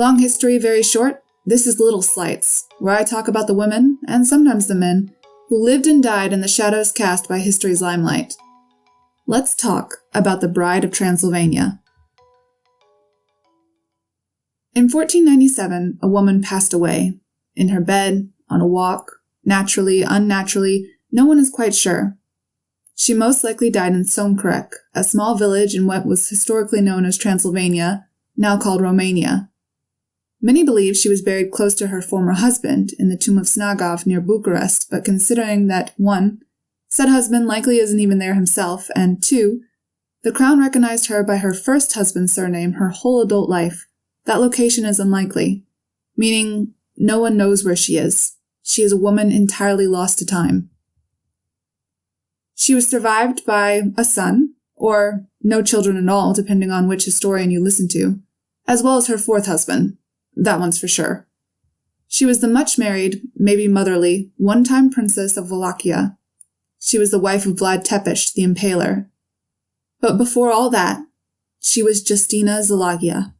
Long history, very short. This is Little Sleights, where I talk about the women, and sometimes the men, who lived and died in the shadows cast by history's limelight. Let's talk about the Bride of Transylvania. In 1497, a woman passed away. In her bed, on a walk, naturally, unnaturally, no one is quite sure. She most likely died in Somkrek, a small village in what was historically known as Transylvania, now called Romania. Many believe she was buried close to her former husband in the tomb of Snagov near Bucharest, but considering that 1. Said husband likely isn't even there himself, and 2. The crown recognized her by her first husband's surname her whole adult life, that location is unlikely, meaning no one knows where she is. She is a woman entirely lost to time. She was survived by a son, or no children at all, depending on which historian you listen to, as well as her fourth husband. That one's for sure. She was the much-married, maybe motherly, one-time princess of Wallachia. She was the wife of Vlad the Impaler. But before all that, she was Justina Szilagyi.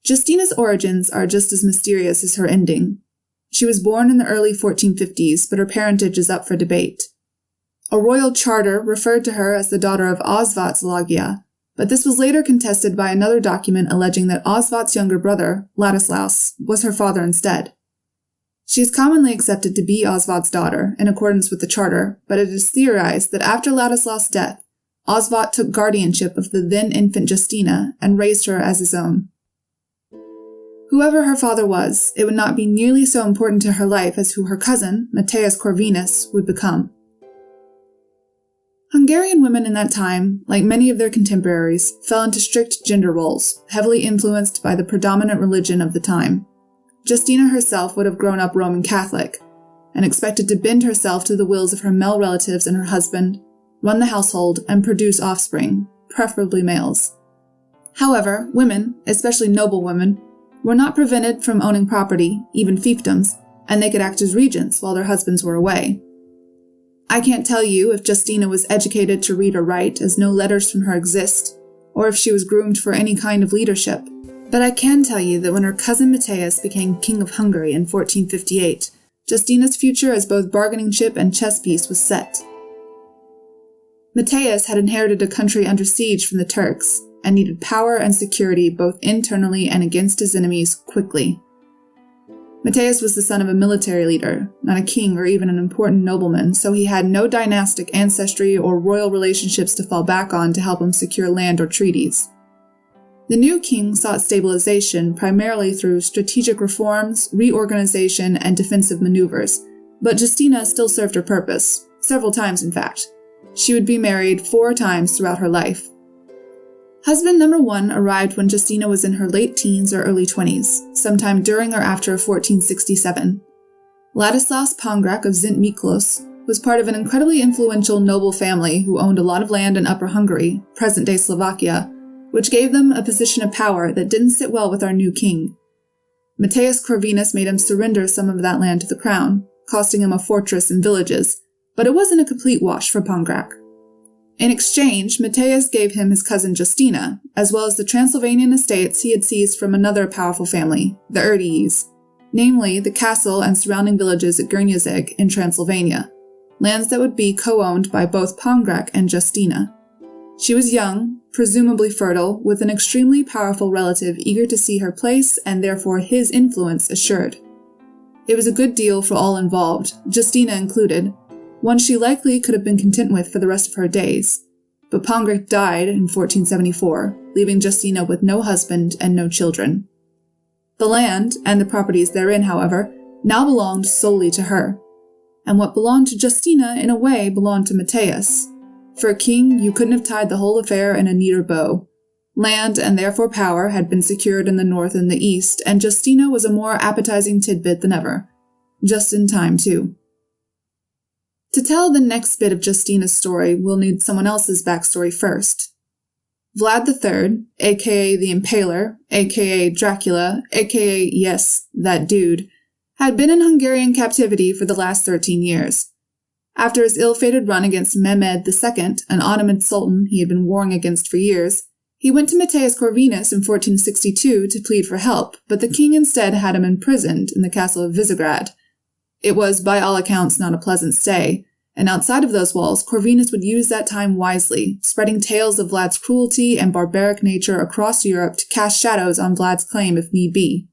Justina's origins are just as mysterious as her ending. She was born in the early 1450s, but her parentage is up for debate. A royal charter referred to her as the daughter of Osvat Szilagyi, but this was later contested by another document alleging that Osvat's younger brother, Ladislaus, was her father instead. She is commonly accepted to be Osvat's daughter, in accordance with the charter, but it is theorized that after Ladislaus' death, Osvat took guardianship of the then-infant Justina and raised her as his own. Whoever her father was, it would not be nearly so important to her life as who her cousin, Matthias Corvinus, would become. Hungarian women in that time, like many of their contemporaries, fell into strict gender roles, heavily influenced by the predominant religion of the time. Justina herself would have grown up Roman Catholic, and expected to bend herself to the wills of her male relatives and her husband, run the household, and produce offspring, preferably males. However, women, especially noble women, were not prevented from owning property, even fiefdoms, and they could act as regents while their husbands were away. I can't tell you if Justina was educated to read or write, as no letters from her exist, or if she was groomed for any kind of leadership, but I can tell you that when her cousin Matthias became King of Hungary in 1458, Justina's future as both bargaining chip and chess piece was set. Matthias had inherited a country under siege from the Turks, and needed power and security both internally and against his enemies quickly. Matthias was the son of a military leader, not a king or even an important nobleman, so he had no dynastic ancestry or royal relationships to fall back on to help him secure land or treaties. The new king sought stabilization primarily through strategic reforms, reorganization, and defensive maneuvers, but Justina still served her purpose, several times in fact. She would be married 4 times throughout her life. Husband number 1 arrived when Justina was in her late teens or early 20s, sometime during or after 1467. Ladislaus Pongrak of Zint Miklos was part of an incredibly influential noble family who owned a lot of land in Upper Hungary, present-day Slovakia, which gave them a position of power that didn't sit well with our new king. Matthias Corvinus made him surrender some of that land to the crown, costing him a fortress and villages, but it wasn't a complete wash for Pongrak. In exchange, Matthias gave him his cousin Justina, as well as the Transylvanian estates he had seized from another powerful family, the Erdélyes, namely the castle and surrounding villages at Gurnyazeg in Transylvania, lands that would be co-owned by both Pongrak and Justina. She was young, presumably fertile, with an extremely powerful relative eager to see her place and therefore his influence assured. It was a good deal for all involved, Justina included, one she likely could have been content with for the rest of her days, but Pongrak died in 1474, leaving Justina with no husband and no children. The land, and the properties therein, however, now belonged solely to her, and what belonged to Justina in a way belonged to Matthias. For a king, you couldn't have tied the whole affair in a neater bow. Land, and therefore power, had been secured in the north and the east, and Justina was a more appetizing tidbit than ever. Just in time, too. To tell the next bit of Justina's story, we'll need someone else's backstory first. Vlad III, aka the Impaler, aka Dracula, aka, yes, that dude, had been in Hungarian captivity for the last 13 years. After his ill-fated run against Mehmed II, an Ottoman sultan he had been warring against for years, He went to Matthias Corvinus in 1462 to plead for help, but the king instead had him imprisoned in the castle of Visegrad. It was, by all accounts, not a pleasant stay, and outside of those walls, Corvinus would use that time wisely, spreading tales of Vlad's cruelty and barbaric nature across Europe to cast shadows on Vlad's claim if need be,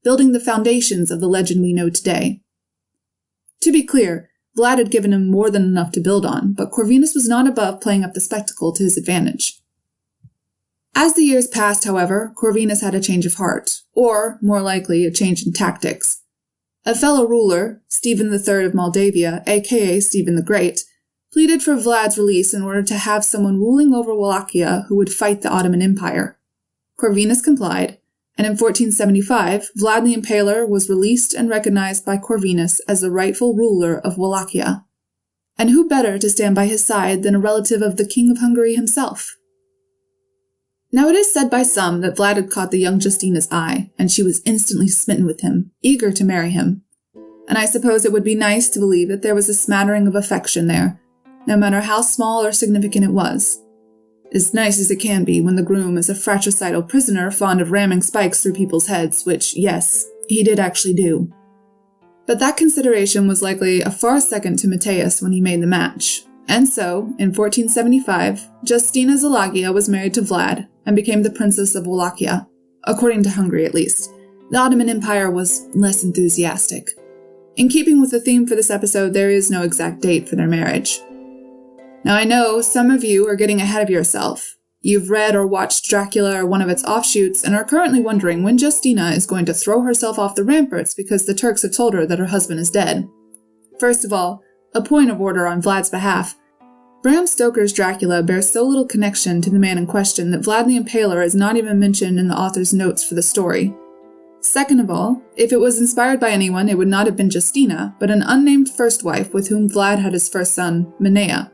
building the foundations of the legend we know today. To be clear, Vlad had given him more than enough to build on, but Corvinus was not above playing up the spectacle to his advantage. As the years passed, however, Corvinus had a change of heart, or, more likely, a change in tactics. A fellow ruler, Stephen III of Moldavia, aka Stephen the Great, pleaded for Vlad's release in order to have someone ruling over Wallachia who would fight the Ottoman Empire. Corvinus complied, and in 1475, Vlad the Impaler was released and recognized by Corvinus as the rightful ruler of Wallachia. And who better to stand by his side than a relative of the King of Hungary himself? Now it is said by some that Vlad had caught the young Justina's eye, and she was instantly smitten with him, eager to marry him. And I suppose it would be nice to believe that there was a smattering of affection there, no matter how small or significant it was. As nice as it can be when the groom is a fratricidal prisoner fond of ramming spikes through people's heads, which, yes, he did actually do. But that consideration was likely a far second to Matthias when he made the match. And so, in 1475, Justina Szilagyi was married to Vlad and became the Princess of Wallachia, according to Hungary at least. The Ottoman Empire was less enthusiastic. In keeping with the theme for this episode, there is no exact date for their marriage. Now I know some of you are getting ahead of yourself. You've read or watched Dracula or one of its offshoots and are currently wondering when Justina is going to throw herself off the ramparts because the Turks have told her that her husband is dead. First of all, a point of order on Vlad's behalf. Bram Stoker's Dracula bears so little connection to the man in question that Vlad the Impaler is not even mentioned in the author's notes for the story. Second of all, if it was inspired by anyone, it would not have been Justina, but an unnamed first wife with whom Vlad had his first son, Minea.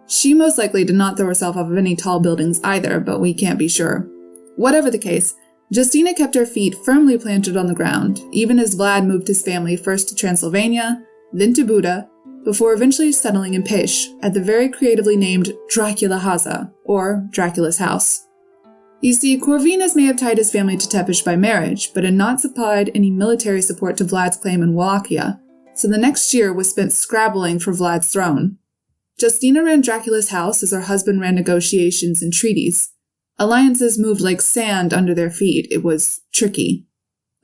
She most likely did not throw herself off of any tall buildings either, but we can't be sure. Whatever the case, Justina kept her feet firmly planted on the ground, even as Vlad moved his family first to Transylvania, then to Buda, before eventually settling in Pécs at the very creatively named Dracula-Haza, or Dracula's house. You see, Corvinus may have tied his family to Tepish by marriage, but had not supplied any military support to Vlad's claim in Wallachia, so the next year was spent scrabbling for Vlad's throne. Justina ran Dracula's house as her husband ran negotiations and treaties. Alliances moved like sand under their feet. It was tricky.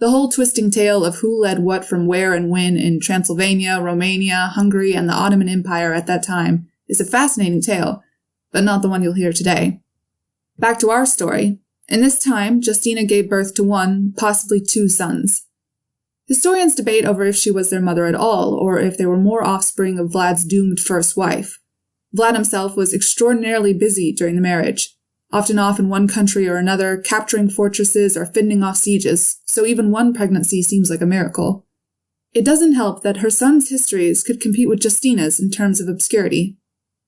The whole twisting tale of who led what from where and when in Transylvania, Romania, Hungary, and the Ottoman Empire at that time is a fascinating tale, but not the one you'll hear today. Back to our story. In this time, Justina gave birth to one, possibly two sons. Historians debate over if she was their mother at all, or if they were more offspring of Vlad's doomed first wife. Vlad himself was extraordinarily busy during the marriage, often off in one country or another, capturing fortresses or fending off sieges, so even one pregnancy seems like a miracle. It doesn't help that her sons' histories could compete with Justina's in terms of obscurity.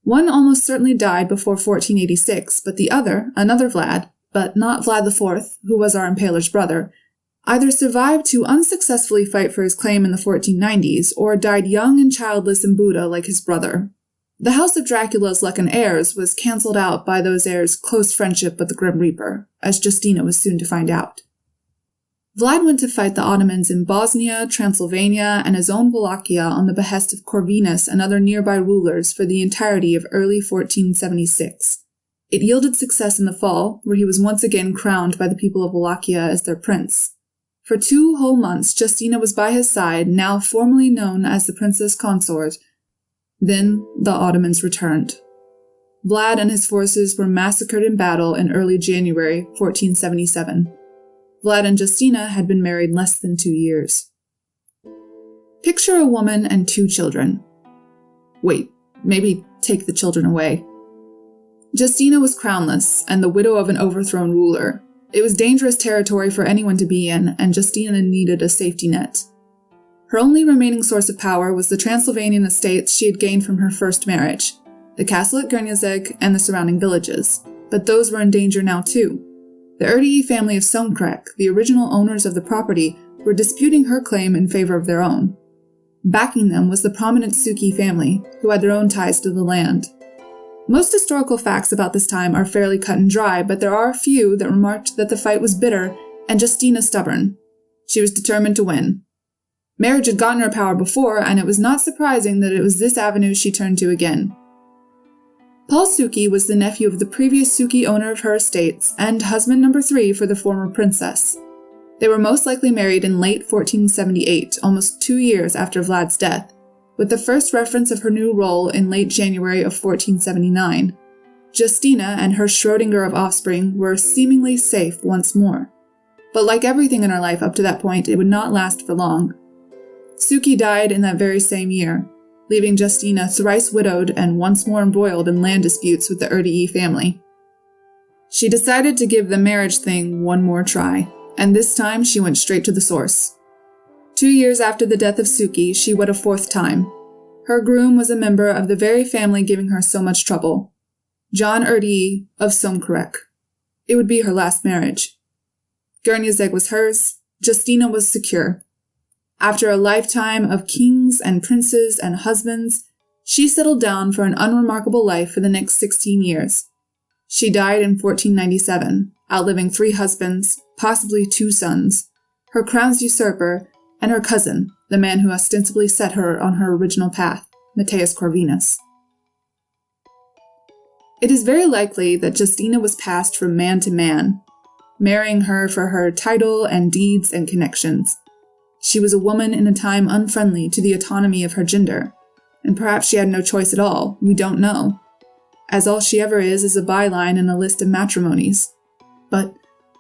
One almost certainly died before 1486, but the other, another Vlad, but not Vlad IV, who was our Impaler's brother, either survived to unsuccessfully fight for his claim in the 1490s, or died young and childless in Buda like his brother. The House of Dracula's luck and heirs was cancelled out by those heirs' close friendship with the Grim Reaper, as Justina was soon to find out. Vlad went to fight the Ottomans in Bosnia, Transylvania, and his own Wallachia on the behest of Corvinus and other nearby rulers for the entirety of early 1476. It yielded success in the fall, where he was once again crowned by the people of Wallachia as their prince. For 2 whole months, Justina was by his side, now formally known as the Princess Consort. Then the Ottomans returned. Vlad and his forces were massacred in battle in early January 1477. Vlad and Justina had been married less than 2 years. Picture a woman and 2 children. Wait, maybe take the children away. Justina was crownless and the widow of an overthrown ruler. It was dangerous territory for anyone to be in, and Justina needed a safety net. Her only remaining source of power was the Transylvanian estates she had gained from her first marriage, the castle at Gernezeg and the surrounding villages, but those were in danger now too. The Erdei family of Sonkrek, the original owners of the property, were disputing her claim in favor of their own. Backing them was the prominent Suki family, who had their own ties to the land. Most historical facts about this time are fairly cut and dry, but there are a few that remarked that the fight was bitter and Justina stubborn. She was determined to win. Marriage had gotten her power before, and it was not surprising that it was this avenue she turned to again. Paul Suki was the nephew of the previous Suki owner of her estates and husband number 3 for the former princess. They were most likely married in late 1478, almost 2 years after Vlad's death, with the first reference of her new role in late January of 1479. Justina and her Schrödinger of offspring were seemingly safe once more. But like everything in her life up to that point, it would not last for long. Suki died in that very same year, leaving Justina thrice widowed and once more embroiled in land disputes with the Erdei family. She decided to give the marriage thing one more try, and this time she went straight to the source. 2 years after the death of Suki, she wed a 4th time. Her groom was a member of the very family giving her so much trouble, John Erdei of Somkerek. It would be her last marriage. Gurniazeg was hers, Justina was secure. After a lifetime of kings and princes and husbands, she settled down for an unremarkable life for the next 16 years. She died in 1497, outliving 3 husbands, possibly 2 sons, her crown's usurper, and her cousin, the man who ostensibly set her on her original path, Matthias Corvinus. It is very likely that Justina was passed from man to man, marrying her for her title and deeds and connections. She was a woman in a time unfriendly to the autonomy of her gender, and perhaps she had no choice at all, we don't know, as all she ever is a byline in a list of matrimonies. But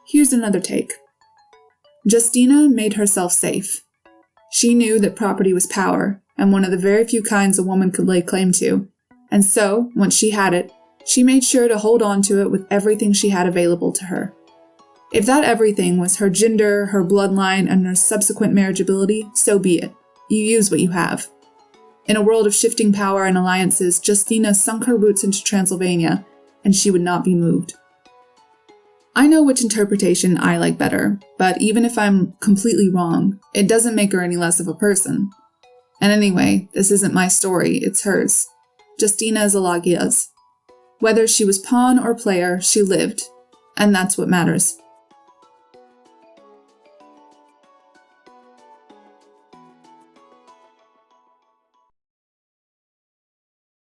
here's another take. Justina made herself safe. She knew that property was power, and one of the very few kinds a woman could lay claim to, and so, once she had it, she made sure to hold on to it with everything she had available to her. If that everything was her gender, her bloodline, and her subsequent marriageability, so be it. You use what you have. In a world of shifting power and alliances, Justina sunk her roots into Transylvania, and she would not be moved. I know which interpretation I like better, but even if I'm completely wrong, it doesn't make her any less of a person. And anyway, this isn't my story, it's hers. Justina Szilagyi's. Whether she was pawn or player, she lived, and that's what matters.